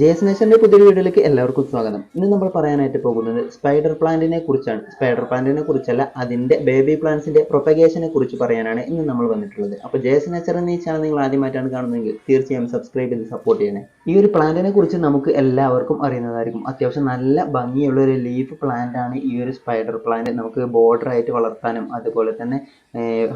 JS നേച്ചറിന്റെ പുതിയൊരു വീഡിയോയിലേക്ക് എല്ലാവർക്കും സ്വാഗതം. ഇന്ന് നമ്മൾ പറയാനായിട്ട് പോകുന്നത് സ്പൈഡർ പ്ലാന്റിനെ കുറിച്ചാണ്. സ്പൈഡർ പ്ലാന്റിനെ കുറിച്ചല്ല, അതിന്റെ ബേബി പ്ലാന്റ്സിന്റെ പ്രൊപ്പഗേഷനെ കുറിച്ച് പറയാനാണ് ഇന്ന് നമ്മൾ വന്നിട്ടുള്ളത്. അപ്പോൾ ജെഎസ് നേച്ചർ എന്ന ഈ ചാനൽ നിങ്ങൾ ആദ്യമായിട്ടാണ് കാണുന്നതെങ്കിൽ തീർച്ചയായും സബ്സ്ക്രൈബ് ചെയ്ത് സപ്പോർട്ട് ചെയ്യണേ. ഈ ഒരു പ്ലാന്റിനെ കുറിച്ച് നമുക്ക് എല്ലാവർക്കും അറിയുന്നതായിരിക്കും. അത്യാവശ്യം നല്ല ഭംഗിയുള്ള ഒരു ലീഫ് പ്ലാന്റ് ആണ് ഈ ഒരു സ്പൈഡർ പ്ലാന്റ്. നമുക്ക് ബോർഡർ ആയിട്ട് വളർത്താനും അതുപോലെ തന്നെ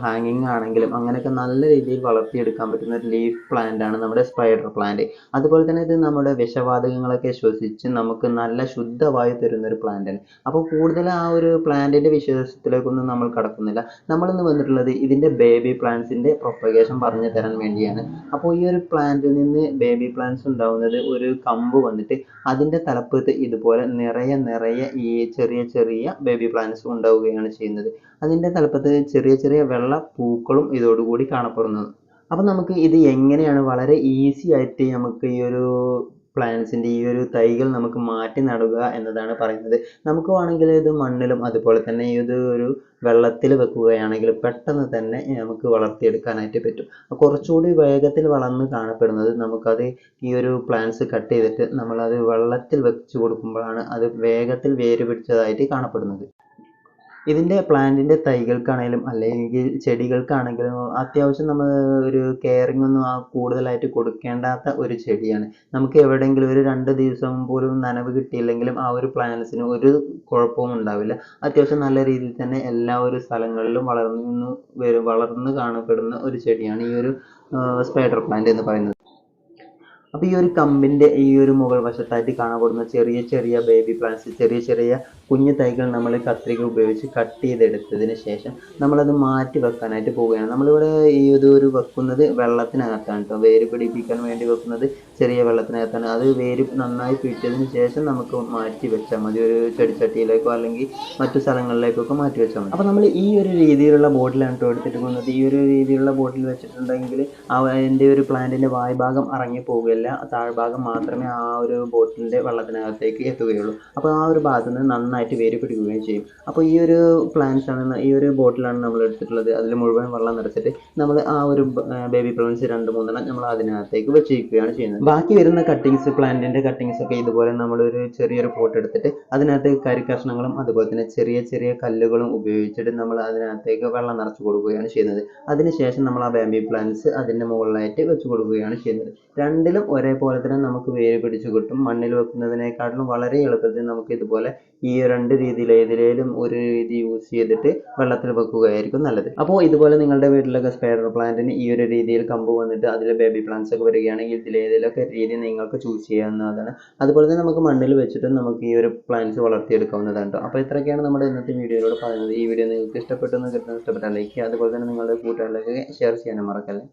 ഹാങ്ങിങ് ആണെങ്കിലും അങ്ങനെയൊക്കെ നല്ല രീതിയിൽ വളർത്തിയെടുക്കാൻ പറ്റുന്ന ഒരു ലീഫ് പ്ലാന്റ് ആണ് നമ്മുടെ സ്പൈഡർ പ്ലാന്റ്. അതുപോലെ തന്നെ ഇത് നമ്മുടെ വിഷവാതകങ്ങളൊക്കെ ശ്വസിച്ച് നമുക്ക് നല്ല ശുദ്ധവായു തരുന്ന ഒരു പ്ലാന്റ് ആണ്. അപ്പോൾ കൂടുതൽ ആ ഒരു പ്ലാന്റിന്റെ വിശേഷത്തിലേക്കൊന്നും നമ്മൾ കടക്കുന്നില്ല. നമ്മളിന്ന് വന്നിട്ടുള്ളത് ഇതിന്റെ ബേബി പ്ലാന്റ്സിന്റെ പ്രൊപ്പഗേഷൻ പറഞ്ഞു തരാൻ വേണ്ടിയാണ്. അപ്പോൾ ഈ ഒരു പ്ലാന്റിൽ നിന്ന് ബേബി പ്ലാന്റ്സ് ഉണ്ടാവുന്നത് ഒരു കമ്പ് വന്നിട്ട് അതിന്റെ തലപ്പത്ത് ഇതുപോലെ നിറയെ ഈ ചെറിയ ചെറിയ ബേബി പ്ലാന്റ്സ് ഉണ്ടാവുകയാണ് ചെയ്യുന്നത്. അതിന്റെ തലപ്പത്ത് ചെറിയ ചെറിയ വെള്ള പൂക്കളും ഇതോടുകൂടി കാണപ്പെടുന്നത്. അപ്പം നമുക്ക് ഇത് എങ്ങനെയാണ് വളരെ ഈസി ആയിട്ട് നമുക്ക് ഈ ഒരു പ്ലാന്റ്സിൻ്റെ ഈ ഒരു തൈകൾ നമുക്ക് മാറ്റി നടുക എന്നതാണ് പറയുന്നത്. നമുക്ക് വേണമെങ്കിൽ ഇത് മണ്ണിലും അതുപോലെ തന്നെ ഇത് ഒരു വെള്ളത്തിൽ വെക്കുകയാണെങ്കിൽ പെട്ടെന്ന് തന്നെ നമുക്ക് വളർത്തിയെടുക്കാനായിട്ട് പറ്റും. കുറച്ചുകൂടി വേഗത്തിൽ വളർന്ന് കാണപ്പെടുന്നത് നമുക്കത് ഈ ഒരു പ്ലാന്റ്സ് കട്ട് ചെയ്തിട്ട് നമ്മളത് വെള്ളത്തിൽ വെച്ച് കൊടുക്കുമ്പോഴാണ് അത് വേഗത്തിൽ വേര് പിടിച്ചതായിട്ട് കാണപ്പെടുന്നത്. ഇതിൻ്റെ പ്ലാന്റിൻ്റെ തൈകൾക്കാണെങ്കിലും അല്ലെങ്കിൽ ചെടികൾക്കാണെങ്കിലും അത്യാവശ്യം നമ്മൾ ഒരു കെയറിങ് ഒന്നും കൂടുതലായിട്ട് കൊടുക്കേണ്ടാത്ത ഒരു ചെടിയാണ്. നമുക്ക് എവിടെയെങ്കിലും ഒരു 2 ദിവസം പോലും നനവ് കിട്ടിയില്ലെങ്കിലും ആ ഒരു പ്ലാന്റ്സിന് ഒരു കുഴപ്പവും ഉണ്ടാവില്ല. അത്യാവശ്യം നല്ല രീതിയിൽ തന്നെ എല്ലാ ഒരു സ്ഥലങ്ങളിലും വളർന്ന് കാണപ്പെടുന്ന ഒരു ചെടിയാണ് ഈ ഒരു സ്പൈഡർ പ്ലാന്റ് എന്ന് പറയുന്നത്. അപ്പോൾ ഈ ഒരു കമ്പിൻ്റെ ഈ ഒരു മുകൾ വശത്തായിട്ട് കാണപ്പെടുന്ന ചെറിയ ചെറിയ ബേബി പ്ലാന്റ്സ്, ചെറിയ ചെറിയ കുഞ്ഞു തൈകൾ നമ്മൾ കത്രിക ഉപയോഗിച്ച് കട്ട് ചെയ്തെടുത്തതിന് ശേഷം നമ്മളത് മാറ്റി വെക്കാനായിട്ട് പോവുകയാണ്. നമ്മളിവിടെ ഈ ഒരു വെക്കുന്നത് വെള്ളത്തിനകത്താണ് കേട്ടോ. വേര് പിടിപ്പിക്കാൻ വേണ്ടി വെക്കുന്നത് ചെറിയ വെള്ളത്തിനകത്താണ്. അത് വേര് നന്നായി പിടിച്ചതിന് ശേഷം നമുക്ക് മാറ്റി വെച്ചാൽ മതി. ഒരു ചെടിച്ചട്ടിയിലേക്കോ അല്ലെങ്കിൽ മറ്റു സ്ഥലങ്ങളിലേക്കൊക്കെ മാറ്റി വെച്ചാൽ മതി. അപ്പോൾ നമ്മൾ ഈ ഒരു രീതിയിലുള്ള ബോട്ടിലാണ് കേട്ടോ എടുത്തിട്ട് പോകുന്നത്. ഈ ഒരു രീതിയിലുള്ള ബോട്ടിൽ വെച്ചിട്ടുണ്ടെങ്കിൽ അതിൻ്റെ ഒരു പ്ലാന്റിൻ്റെ വായ്ഭാഗം ഇറങ്ങി പോവുകയില്ല. താഴ്ഭാഗം മാത്രമേ ആ ഒരു ബോട്ടിലിൻ്റെ വെള്ളത്തിനകത്തേക്ക് എത്തുകയുള്ളൂ. അപ്പോൾ ആ ഒരു ഭാഗത്ത് നിന്ന് നന്നായിട്ട് വേര് പിടിക്കുകയും ചെയ്യും. അപ്പോൾ ഈ ഒരു പ്ലാന്റ്സ് ആണ്, ഈ ഒരു ബോട്ടിലാണ് നമ്മൾ എടുത്തിട്ടുള്ളത്. അതിൽ മുഴുവൻ വെള്ളം നിറച്ചിട്ട് നമ്മൾ ആ ഒരു ബേബി പ്ലാന്റ്സ് 2-3 നമ്മൾ അതിനകത്തേക്ക് വെച്ചിരിക്കുകയാണ് ചെയ്യുന്നത്. ബാക്കി വരുന്ന കട്ടിങ്സ്, പ്ലാന്റിൻ്റെ കട്ടിങ്സ് ഒക്കെ ഇതുപോലെ നമ്മളൊരു ചെറിയൊരു പോട്ട് എടുത്തിട്ട് അതിനകത്ത് കരിക്കഷ്ണങ്ങളും അതുപോലെ തന്നെ ചെറിയ ചെറിയ കല്ലുകളും ഉപയോഗിച്ചിട്ട് നമ്മൾ അതിനകത്തേക്ക് വെള്ളം നിറച്ച് കൊടുക്കുകയാണ് ചെയ്യുന്നത്. അതിനുശേഷം നമ്മൾ ആ ബേബി പ്ലാന്റ്സ് അതിൻ്റെ മുകളിലായിട്ട് വെച്ച് കൊടുക്കുകയാണ് ചെയ്യുന്നത്. രണ്ടിലും ഒരേപോലെ തന്നെ നമുക്ക് വേര് പിടിച്ച് കിട്ടും. മണ്ണിൽ വെക്കുന്നതിനേക്കാളും വളരെ എളുപ്പത്തിൽ നമുക്ക് ഇതുപോലെ ഈ 2 രീതിയിൽ ഏതിലേലും ഒരു രീതി യൂസ് ചെയ്തിട്ട് വെള്ളത്തിൽ വെക്കുകയായിരിക്കും നല്ലത്. അപ്പോൾ ഇതുപോലെ നിങ്ങളുടെ വീട്ടിലൊക്കെ സ്പൈഡർ പ്ലാന്റിന് ഈ ഒരു രീതിയിൽ കമ്പ് വന്നിട്ട് അതിൽ ബേബി പ്ലാന്റ്സ് ഒക്കെ വരികയാണെങ്കിൽ ഇതിലേതിലൊക്കെ രീതി നിങ്ങൾക്ക് ചൂസ് ചെയ്യാവുന്നതാണ്. അതുപോലെ തന്നെ നമുക്ക് മണ്ണിൽ വെച്ചിട്ട് നമുക്ക് ഈ ഒരു പ്ലാന്റ്സ് വളർത്തിയെടുക്കാവുന്നതാണ് കേട്ടോ. അപ്പോൾ ഇത്രയൊക്കെയാണ് നമ്മുടെ ഇന്നത്തെ വീഡിയോയിലൂടെ പറയുന്നത്. ഈ വീഡിയോ നിങ്ങൾക്ക് ഇഷ്ടപ്പെട്ടാൽ ലൈക്ക് ചെയ്യുക. അതുപോലെ തന്നെ നിങ്ങളുടെ കൂട്ടുകാരിലേക്ക് ഷെയർ ചെയ്യാനും മറക്കല്ലേ.